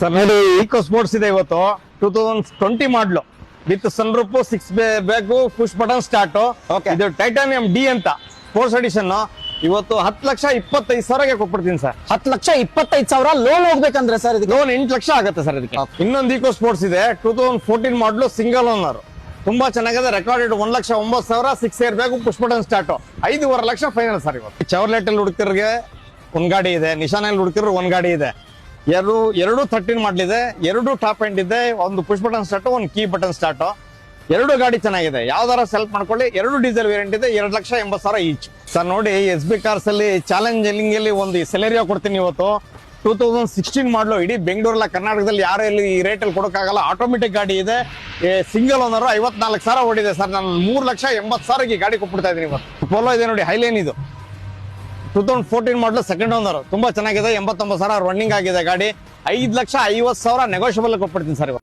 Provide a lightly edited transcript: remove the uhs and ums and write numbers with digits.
Sir ನೋಡಿ, eco sports ಇದೆ ಇವತ್ತು 2020 ಮಾಡ್ಲು with sunroof 6 bag push button start. Okay. ಇದು ಟೈಟಾನಿಯಂ ಡಿ ಅಂತ ಸ್ಪೋರ್ಟ್ಸ್ ಎಡಿಷನ್. ಇವತ್ತು 10,25,000ಗೆ ಕೊಟ್ಬಿಡ್ತೀನಿ ಸರ್. 10,25,000 ಲೋನ್ ಹೋಗ್ಬೇಕಂದ್ರೆ ಸರ್ ಇದಕ್ಕೆ ಲೋನ್ 8 ಲಕ್ಷ ಆಗುತ್ತೆ ಸರ್ ಇದಕ್ಕೆ. ಇನ್ನೊಂದು ಈಕೋ ಸ್ಪೋರ್ಟ್ಸ್ ಇದೆ 2014 ಮಾಡ್ಲು ಸಿಂಗಲ್ ಓನರ್, ತುಂಬಾ ಚೆನ್ನಾಗಿದೆ. Recorded 1,09,000 6 air bag push button start. 5.5 lakh final sir ಇವತ್ತು. ಚವರ್ಲೆಟ್ ಅಲ್ಲಿ ಹುಡುಕಿರ್ಗೆ ಒಂದ್ ಗಾಡಿ ಇದೆ, ನಿಶಾನಲ್ಲಿ ಹುಡುಕಿರೋ ಒಂದ್ ಗಾಡಿ ಇದೆ. ಎರಡು 13 ಮಾಡ್ಲಿದೆ, 2 ಟಾಪ್ ಎಂಡ್ ಇದೆ, ಒಂದು ಪುಷ್ ಬಟನ್ ಸ್ಟಾರ್ಟ್, ಒಂದು ಕೀ ಬಟನ್ ಸ್ಟಾರ್ಟ್. 2 ಗಾಡಿ ಚೆನ್ನಾಗಿದೆ, ಯಾವ್ದಾರ ಸೆಲೆಕ್ಟ್ ಮಾಡ್ಕೊಳ್ಳಿ. 2 ಡೀಸೆಲ್ ವೇರಿಯಂಟ್ ಇದೆ, 2,80,000 ಈಚ್. ಸರ್ ನೋಡಿ, SB ಕಾರ್ಸ್ ಅಲ್ಲಿ ಚಾಲೆಂಜಿಂಗ್ ಅಲ್ಲಿ ಒಂದು ಸೆಲೆರಿಯೋ ಕೊಡ್ತೀನಿ ಇವತ್ತು. 2016 ಮಾಡ್ಲು, ಇಡೀ ಬೆಂಗಳೂರಲ್ಲ ಕರ್ನಾಟಕದಲ್ಲಿ ಯಾರು ಇಲ್ಲಿ ಈ ರೇಟ್ ಅಲ್ಲಿ ಕೊಡೋಕ್ಕಾಗಲ್ಲ. ಆಟೋಮೆಟಿಕ್ ಗಾಡಿ ಇದೆ, ಸಿಂಗಲ್ ಓನರ್, 54,000 ಓಡಿದೆ ಸರ್. ನಾನು 3,80,000 ಗಾಡಿ ಕೊಟ್ಬಿಡ್ತಾ ಇದೀನಿ ಇವತ್ತು. ಪೋಲೋ ಇದೆ ನೋಡಿ, ಹೈಲೈನ್ ಇದು 2014 ಮಾಡಲು ಸೆಕೆಂಡ್ ಓನರ್, ತುಂಬಾ ಚೆನ್ನಾಗಿದೆ. 89,000 ರನ್ನಿಂಗ್ ಆಗಿದೆ ಗಾಡಿ. 5,50,000 ನೆಗೋಷಿಯಬಲ್ ಕೊಟ್ಬಿಡ್ತೀನಿ ಸರ್ ಇವತ್ತು.